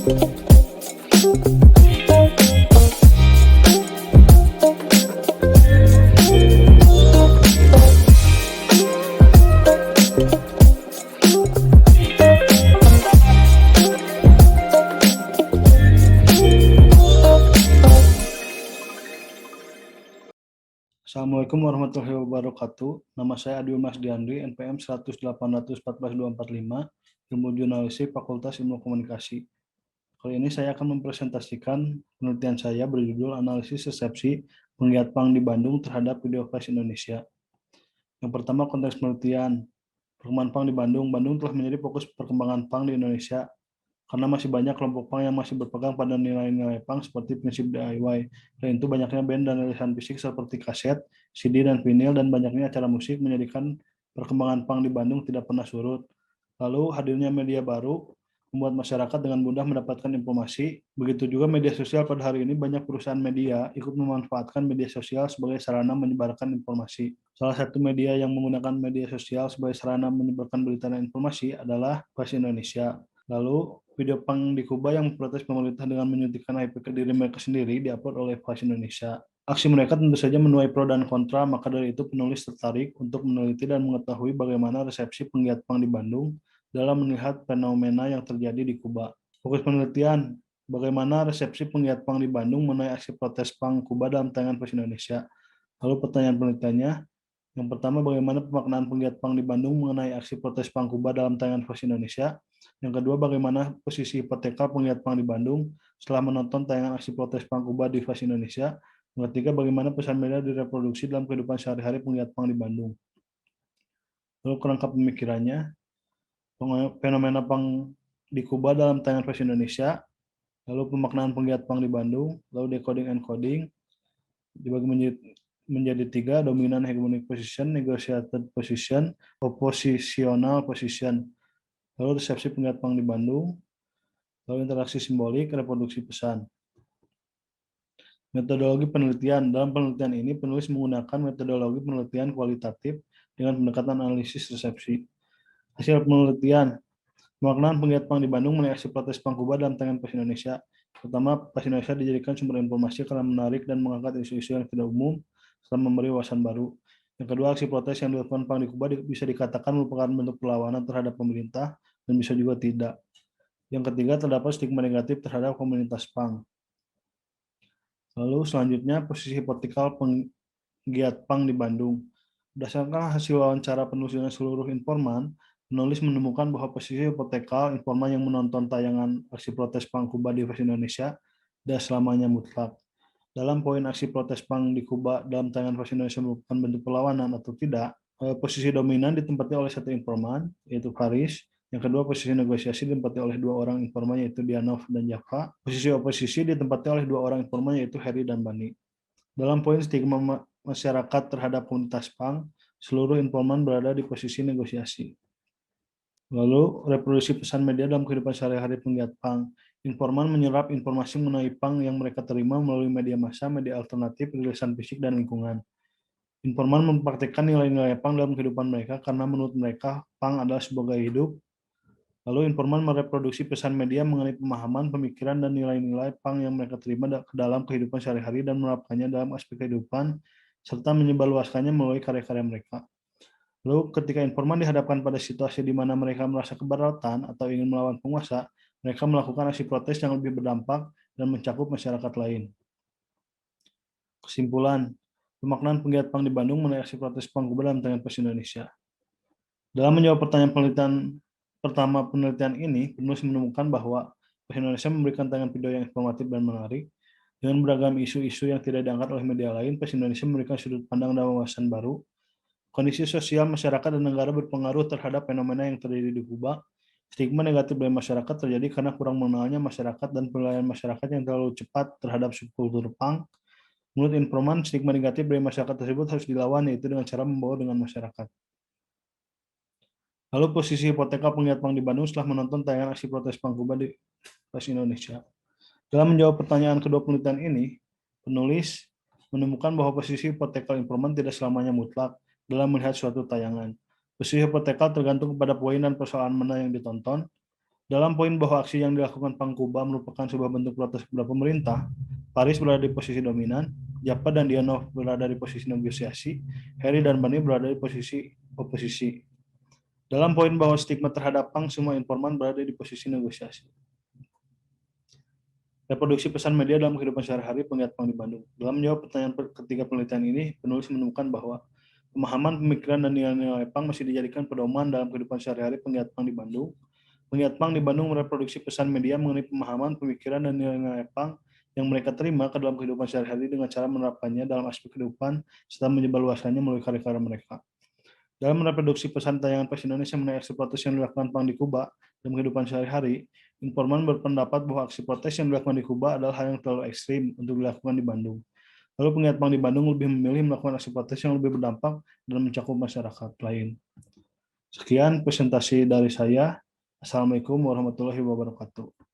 Assalamualaikum warahmatullahi wabarakatuh. Nama saya Adi Mas Diandri, NPM 10814-245, Ilmu Jurnalistik, Fakultas Ilmu Komunikasi. Kali ini saya akan mempresentasikan penelitian saya berjudul Analisis Resepsi Penggiat Punk di Bandung terhadap Video Flash Indonesia. Yang pertama, konteks penelitian. Perkembangan punk di Bandung. Bandung telah menjadi fokus perkembangan punk di Indonesia karena masih banyak kelompok punk yang masih berpegang pada nilai-nilai punk seperti prinsip DIY. Dan itu banyaknya band dan rilisan fisik seperti kaset, CD, dan vinil, dan banyaknya acara musik menjadikan perkembangan punk di Bandung tidak pernah surut. Lalu hadirnya media baru membuat masyarakat dengan mudah mendapatkan informasi. Begitu juga media sosial pada hari ini, banyak perusahaan media ikut memanfaatkan media sosial sebagai sarana menyebarkan informasi. Salah satu media yang menggunakan media sosial sebagai sarana menyebarkan berita dan informasi adalah Flash Indonesia. Lalu, video punk di Kuba yang memprotes pemerintah dengan menyuntikkan HIV ke diri mereka sendiri diupload oleh Flash Indonesia. Aksi mereka tentu saja menuai pro dan kontra, maka dari itu penulis tertarik untuk meneliti dan mengetahui bagaimana resepsi penggiat punk di Bandung dalam melihat fenomena yang terjadi di Kuba. Fokus penelitian, bagaimana resepsi penggiat punk di Bandung mengenai aksi protes punk Kuba dalam tayangan Flash Indonesia. Lalu pertanyaan penelitiannya, yang pertama, bagaimana pemaknaan penggiat punk di Bandung mengenai aksi protes punk Kuba dalam tayangan Flash Indonesia. Yang kedua, bagaimana posisi hipotekal penggiat punk di Bandung setelah menonton tayangan aksi protes punk Kuba di Flash Indonesia. Yang ketiga, bagaimana pesan media direproduksi dalam kehidupan sehari-hari penggiat punk di Bandung. Lalu kerangka pemikirannya, fenomena punk di Kuba dalam tayangan Flash Indonesia, lalu pemaknaan penggiat punk di Bandung, lalu decoding and coding, dibagi menjadi tiga, dominan hegemonic position, negotiated position, oppositional position, lalu resepsi penggiat punk di Bandung, lalu interaksi simbolik, reproduksi pesan. Metodologi penelitian. Dalam penelitian ini, penulis menggunakan metodologi penelitian kualitatif dengan pendekatan analisis resepsi. Hasil penelitian, pemaknaan penggiat punk di Bandung mengenai aksi protes punk Kuba dalam tayangan Flash Indonesia. Pertama, Flash Indonesia dijadikan sumber informasi karena menarik dan mengangkat isu-isu yang tidak umum serta memberi wawasan baru. Yang kedua, aksi protes yang dilakukan punk di Kuba bisa dikatakan merupakan bentuk perlawanan terhadap pemerintah dan bisa juga tidak. Yang ketiga, terdapat stigma negatif terhadap komunitas punk. Lalu selanjutnya, posisi hipotekal penggiat punk di Bandung. Berdasarkan hasil wawancara penulis dengan seluruh informan, penulis menemukan bahwa posisi hipotekal informan yang menonton tayangan aksi protes punk Kuba di Flash Indonesia tidak selamanya mutlak. Dalam poin aksi protes punk di Kuba dalam tayangan Flash Indonesia merupakan bentuk perlawanan atau tidak, posisi dominan ditempati oleh satu informan, yaitu Faris. Yang kedua, posisi negosiasi ditempati oleh dua orang informan, yaitu Dianov dan Jaka. Posisi oposisi ditempati oleh dua orang informan, yaitu Heri dan Bani. Dalam poin stigma masyarakat terhadap komunitas punk, seluruh informan berada di posisi negosiasi. Lalu, reproduksi pesan media dalam kehidupan sehari-hari penggiat punk. Informan menyerap informasi mengenai punk yang mereka terima melalui media massa, media alternatif, rilisan fisik, dan lingkungan. Informan mempraktikkan nilai-nilai punk dalam kehidupan mereka karena menurut mereka punk adalah sebuah gaya hidup. Lalu informan mereproduksi pesan media mengenai pemahaman, pemikiran, dan nilai-nilai punk yang mereka terima ke dalam kehidupan sehari-hari dan menerapkannya dalam aspek kehidupan, serta menyebarluaskannya melalui karya-karya mereka. Lalu ketika informan dihadapkan pada situasi di mana mereka merasa keberatan atau ingin melawan penguasa, mereka melakukan aksi protes yang lebih berdampak dan mencakup masyarakat lain. Kesimpulan, pemaknaan penggiat punk di Bandung mengenai aksi protes punk Kuba dalam tayangan Flash Indonesia. Dalam menjawab pertanyaan penelitian ini, penulis menemukan bahwa Flash Indonesia memberikan tayangan video yang informatif dan menarik. Dengan beragam isu-isu yang tidak diangkat oleh media lain, Flash Indonesia memberikan sudut pandang dan wawasan baru. Kondisi sosial masyarakat dan negara berpengaruh terhadap fenomena yang terjadi di Kuba. Stigma negatif dari masyarakat terjadi karena kurang mengenalnya masyarakat dan penilaian masyarakat yang terlalu cepat terhadap subkultur punk. Menurut informan, stigma negatif dari masyarakat tersebut harus dilawan, yaitu dengan cara membawa dengan masyarakat. Lalu posisi hipotekal penggiat punk di Bandung setelah menonton tayangan aksi protes punk Kuba di Flash Indonesia. Dalam menjawab pertanyaan kedua penelitian ini, penulis menemukan bahwa posisi hipotekal informan tidak selamanya mutlak dalam melihat suatu tayangan. Posisi hipotekal tergantung kepada poin dan persoalan mana yang ditonton. Dalam poin bahwa aksi yang dilakukan Pang Kuba merupakan sebuah bentuk protes kepada pemerintah, Paris berada di posisi dominan, Japa dan Dianov berada di posisi negosiasi, Harry dan Bani berada di posisi oposisi. Dalam poin bahwa stigma terhadap Pang, semua informan berada di posisi negosiasi. Reproduksi pesan media dalam kehidupan sehari-hari penggiat Pang di Bandung. Dalam menjawab pertanyaan ketiga penelitian ini, penulis menemukan bahwa pemahaman, pemikiran, dan nilai-nilai Pang masih dijadikan pedoman dalam kehidupan sehari-hari penggiat Pang di Bandung. Penggiat Pang di Bandung mereproduksi pesan media mengenai pemahaman, pemikiran, dan nilai-nilai Pang yang mereka terima ke dalam kehidupan sehari-hari dengan cara menerapkannya dalam aspek kehidupan serta menyebarluaskannya melalui karya-karya mereka. Dalam mereproduksi pesan tayangan Pers Indonesia mengenai aksi protes yang dilakukan Pang di Kuba dalam kehidupan sehari-hari, informan berpendapat bahwa aksi protes yang dilakukan di Kuba adalah hal yang terlalu ekstrim untuk dilakukan di Bandung. Lalu penggiat Pang di Bandung lebih memilih melakukan aksi protes yang lebih berdampak dan mencakup masyarakat lain. Sekian presentasi dari saya. Assalamualaikum warahmatullahi wabarakatuh.